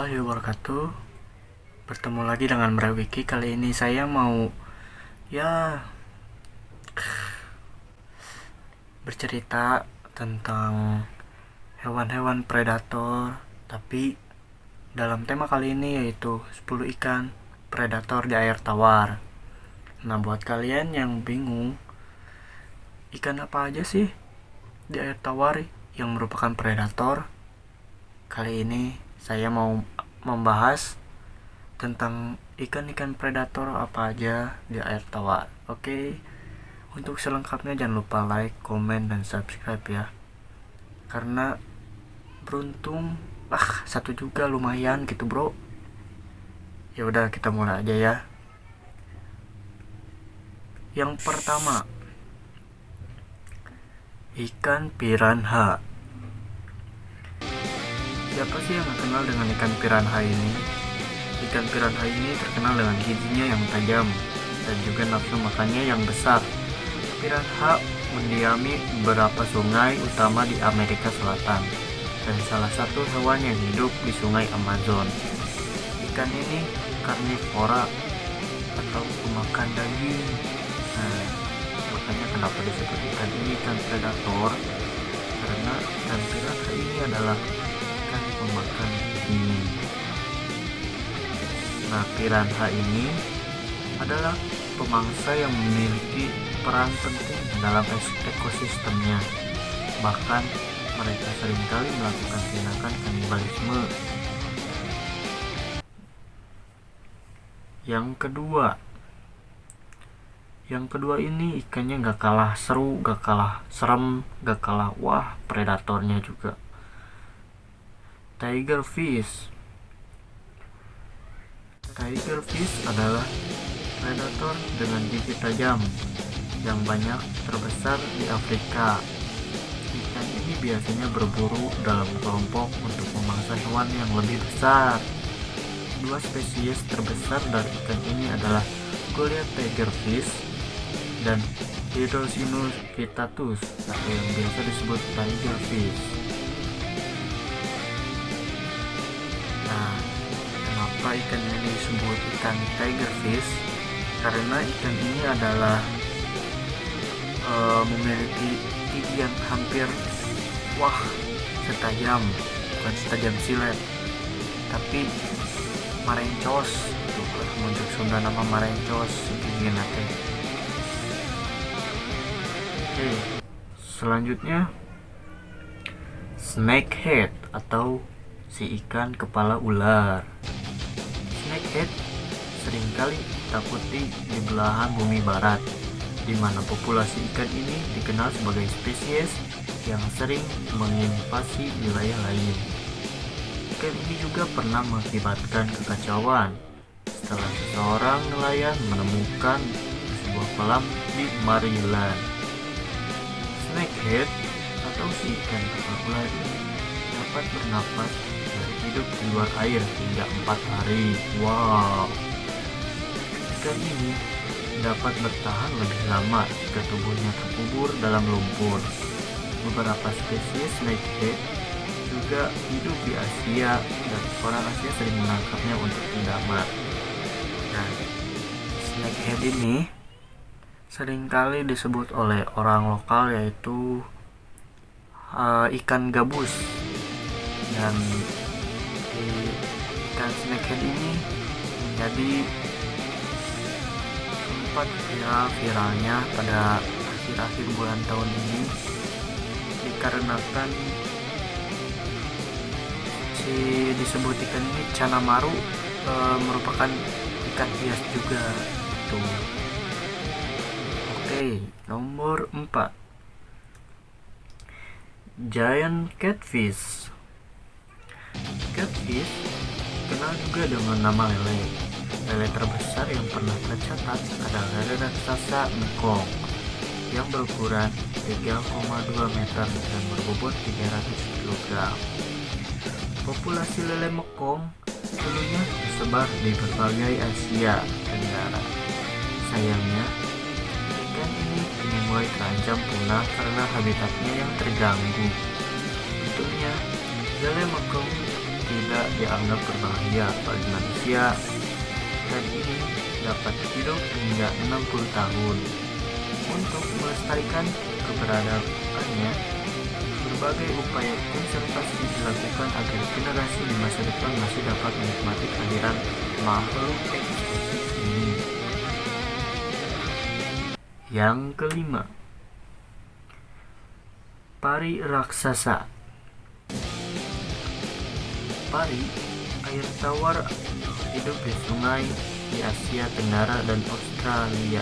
warahmatullahi wabarakatuh. Bertemu lagi dengan Mrawiki. Kali ini saya mau bercerita tentang hewan-hewan predator, tapi dalam tema kali ini yaitu 10 ikan predator di air tawar. Nah, buat kalian yang bingung, ikan apa aja sih di air tawar yang merupakan predator? Kali ini saya mau membahas tentang ikan-ikan predator apa aja di air tawar. Oke, untuk selengkapnya jangan lupa like, komen, dan subscribe ya. Karena beruntung satu juga lumayan gitu bro. Ya udah, kita mulai aja ya. Yang pertama, ikan piranha. Siapa sih yang gak kenal dengan ikan piranha ini? Ikan piranha ini terkenal dengan giginya yang tajam dan juga nafsu makannya yang besar. Piranha mendiami beberapa sungai utama di Amerika Selatan dan salah satu hewan yang hidup di sungai Amazon. Ikan ini karnivora atau pemakan daging. Nah, makanya kenapa disebut ikan ini ikan predator? Karena ikan piranha ini adalah ikan pemakan daging. Nah, piranha ini adalah pemangsa yang memiliki peran penting dalam ekosistemnya. Bahkan mereka seringkali melakukan tindakan kanibalisme. Yang kedua ini ikannya gak kalah seru, gak kalah serem, gak kalah predatornya juga. Tiger fish adalah predator dengan gigi tajam yang banyak terbesar di Afrika. Ikan ini biasanya berburu dalam kelompok untuk memangsa hewan yang lebih besar. Dua spesies terbesar dari ikan ini adalah Goliath tigerfish dan Hydrocinus vittatus atau yang biasa disebut tigerfish. Nah, kenapa ikan ini disebut ikan tigerfish? Karena ikan ini adalah memiliki gigi yang hampir setajam, bukan setajam silet, tapi marencos. Muncul Sunda nama marencos gigi nate. Oke, selanjutnya snakehead atau si ikan kepala ular. Snakehead seringkali ditakuti di belahan bumi barat, di mana populasi ikan ini dikenal sebagai spesies yang sering menginvasi wilayah lain. Ikan ini juga pernah mengakibatkan kekacauan setelah seseorang nelayan menemukan sebuah kolam di Maryland. Snakehead atau si ikan kepala ular ini dapat bernapas dan hidup di luar air hingga 4 hari. Ikan ini dapat bertahan lebih lama jika tubuhnya terkubur dalam lumpur. Beberapa spesies snakehead juga hidup di Asia dan orang Asia sering menangkapnya untuk tindamat. Nah, snakehead ini seringkali disebut oleh orang lokal yaitu ikan gabus. Dan ikan snakehead ini menjadi sempat viralnya pada akhir-akhir bulan tahun ini dikarenakan disebut ikan ini Canamaru merupakan ikan hias juga gitu. Oke, nomor 4, giant catfish. Catfish dikenal juga dengan nama lele. Lele terbesar yang pernah tercatat adalah lele raksasa Mekong yang berukuran 3,2 meter dan berbobot 300 kg. Populasi lele Mekong dulunya tersebar di berbagai Asia Tenggara. Sayangnya, ikan ini kini mulai terancam punah karena habitatnya yang terganggu. Tentunya, lele Mekong tidak dianggap berbahaya bagi manusia. Ikan ini dapat hidup hingga 60 tahun. Untuk melestarikan keberadaannya, berbagai upaya konservasi dilakukan agar generasi di masa depan masih dapat menikmati kehadiran makhluk eksotis ini. Yang kelima, pari raksasa. Pari air tawar hidup di sungai di Asia Tenggara dan Australia.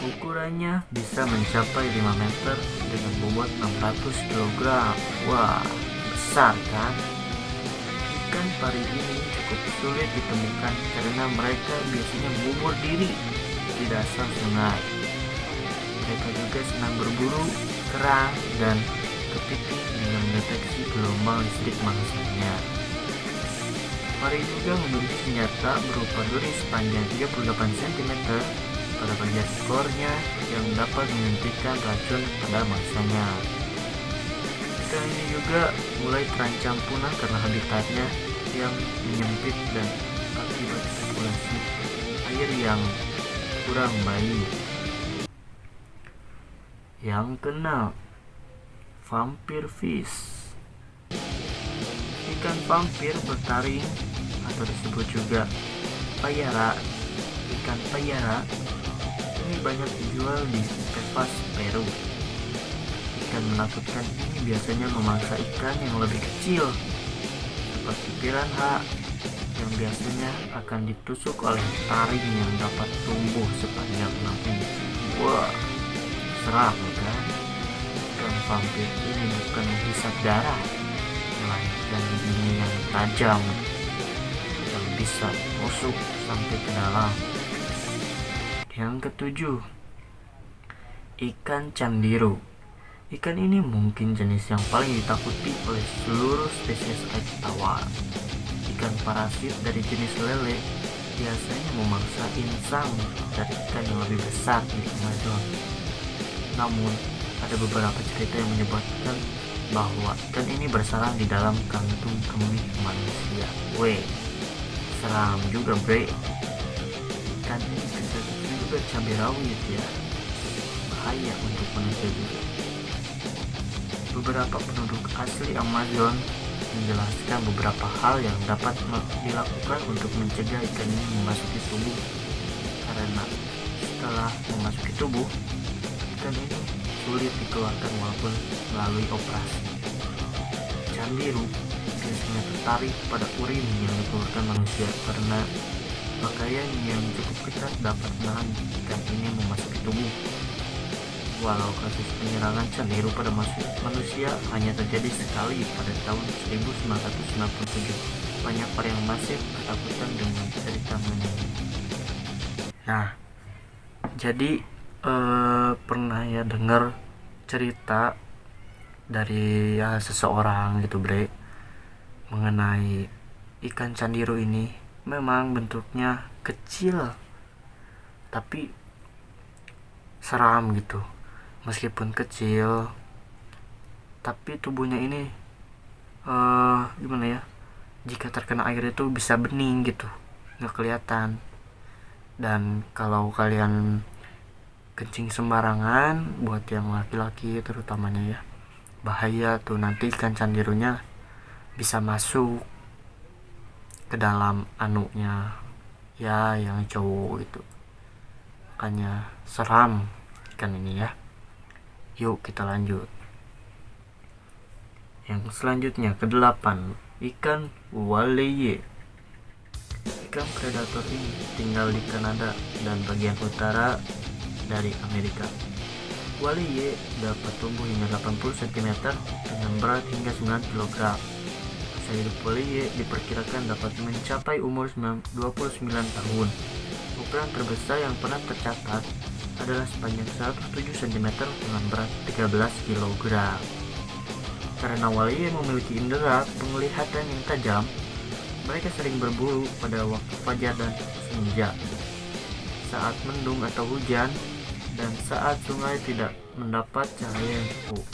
Ukurannya bisa mencapai 5 meter dengan bobot 600 kg. Wah, besar kan? Ikan pari ini cukup sulit ditemukan karena mereka biasanya mengubur diri di dasar sungai. Mereka juga senang berburu kerang dan kepiting dengan mendeteksi gelombang listrik mangsanya. Pari juga memiliki senjata berupa duri sepanjang 38 cm pada bagian ekornya yang dapat menyuntikkan racun pada mangsanya. Ikan ini juga mulai terancam punah karena habitatnya yang menyempit dan akibat populasi air yang kurang baik. Yang keenam, vampire fish. Ikan vampir bertaring atau disebut juga payara. Ikan payara ini banyak dijual di Tevas, Peru. Ikan menakutkan ini biasanya memangsa ikan yang lebih kecil seperti piranha yang biasanya akan ditusuk oleh taring yang dapat tumbuh sepanjang 6 inci. Wah, seram kan? Ikan vampir ini bukan menghisap darah, melainkan giginya yang tajam yang bisa menusuk sampai ke dalam. Yang ketujuh, ikan candiru. Ikan ini mungkin jenis yang paling ditakuti oleh seluruh spesies air tawar. Ikan parasit dari jenis lele biasanya memangsa insang dari ikan yang lebih besar di Amazon. Namun, ada beberapa cerita yang menyebutkan bahwa ikan ini bersarang di dalam kantung kemih manusia. Weh, seram juga bre. Ikan ini bisa juga cabai rawit ya, bahaya untuk manusia juga. Beberapa penduduk asli Amazon menjelaskan beberapa hal yang dapat dilakukan untuk mencegah ikan ini memasuki tubuh, karena setelah memasuki tubuh, ikan ini sulit dikeluarkan walaupun melalui operasi. Candiru biasanya tertarik pada urin yang dikeluarkan manusia karena pakaian yang cukup ketat dapat menahan ikan ini memasuki tubuh. Walau kasus penyerangan candiru pada manusia hanya terjadi sekali pada tahun 1997, banyak orang yang masih ketakutan dengan cerita mengenai. Nah, jadi pernah ya dengar cerita dari seseorang gitu bre, mengenai ikan candiru ini. Memang bentuknya kecil tapi seram gitu. Meskipun kecil tapi tubuhnya ini gimana ya, jika terkena air itu bisa bening gitu, nggak kelihatan. Dan kalau kalian kencing sembarangan, buat yang laki-laki terutamanya ya, bahaya tuh, nanti ikan candirunya bisa masuk ke dalam anunya ya, yang cowok itu. Makanya seram ikan ini ya. Yuk kita lanjut. Yang selanjutnya ke-8, ikan walleye. Ikan predator ini tinggal di Kanada dan bagian utara dari Amerika. Walleye dapat tumbuh hingga 80 cm dengan berat hingga 9 kg. Masa hidup walleye diperkirakan dapat mencapai umur 29 tahun. Ukuran terbesar yang pernah tercatat adalah sepanjang 107 cm dengan berat 13 kg. Karena walleye memiliki indera penglihatan yang tajam, mereka sering berburu pada waktu fajar dan senja, saat mendung atau hujan, dan saat sungai tidak mendapat cahaya yang cukup.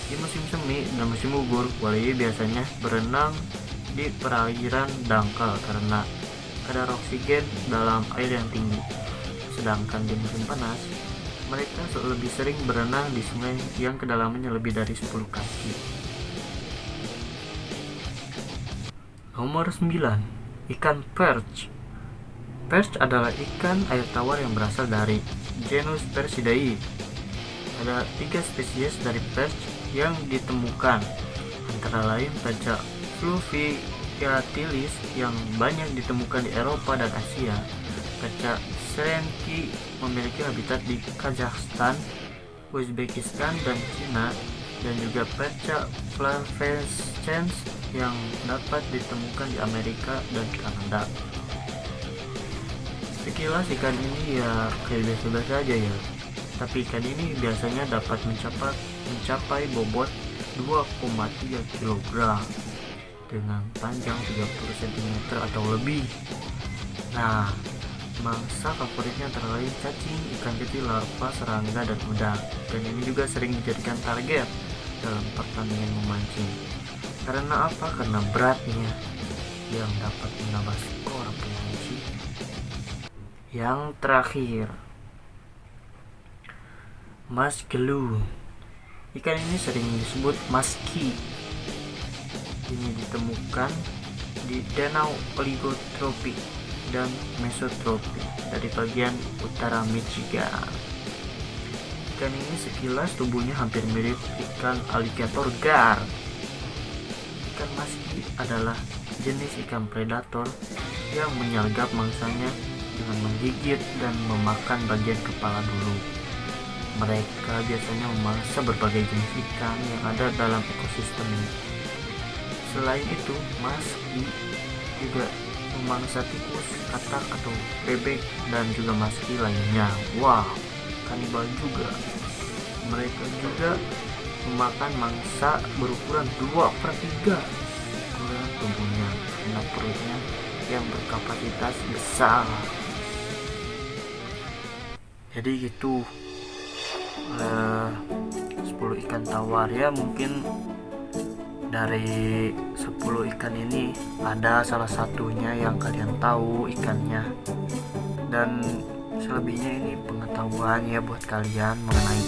Di musim semi dan musim gugur, walleye biasanya berenang di perairan dangkal karena kadar oksigen dalam air yang tinggi. Sedangkan di musim panas, mereka lebih sering berenang di sungai yang kedalamannya lebih dari 10 kaki. Nomor 9. Ikan perch. Perch adalah ikan air tawar yang berasal dari genus Percidae. Ada 3 spesies dari perch yang ditemukan, antara lain perca fluviatilis yang banyak ditemukan di Eropa dan Asia. Perca serenki memiliki habitat di Kazakhstan, Uzbekistan, dan Cina, dan juga perca flavescens yang dapat ditemukan di Amerika dan Kanada. Sekilas ikan ini ya kayak biasa-biasa aja ya, tapi ikan ini biasanya dapat mencapai bobot 2,3 kg dengan panjang 30 cm atau lebih. Nah, mangsa favoritnya antara lain cacing, ikan kecil, larva, serangga, dan udang. Dan ini juga sering dijadikan target dalam pertandingan memancing. Karena apa? Karena beratnya yang dapat menambah skor pemancing. Yang terakhir, muskelu. Ikan ini sering disebut maski. Ini ditemukan di danau oligotropik dan mesotropik dari bagian utara Michigan. Ikan ini sekilas tubuhnya hampir mirip ikan alligator gar. Ikan maski adalah jenis ikan predator yang menyergap mangsanya dengan menggigit dan memakan bagian kepala dulu. Mereka biasanya memangsa berbagai jenis ikan yang ada dalam ekosistem ini. Selain itu, maski juga memangsa tikus, katak atau bebek, dan juga maski lainnya. Wow, kanibal juga. Mereka juga memakan mangsa berukuran 2/3 ukuran tubuhnya karena perutnya yang berkapasitas besar. Jadi gitu, 10 ikan tawar ya. Mungkin dari 10 ikan ini ada salah satunya yang kalian tahu ikannya, dan selebihnya ini pengetahuan ya buat kalian mengenai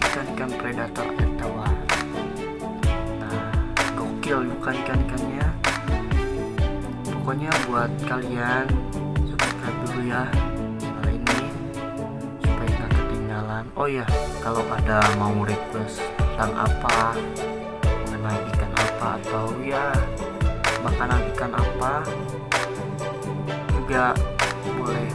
ikan-ikan predator air tawar. Nah, gokil bukan ikan-ikannya. Pokoknya buat kalian subscribe dulu ya channel ini supaya nggak ketinggalan. Oh ya, kalau ada mau request tentang apa, mengenai ikan apa, atau ya makanan ikan apa, juga boleh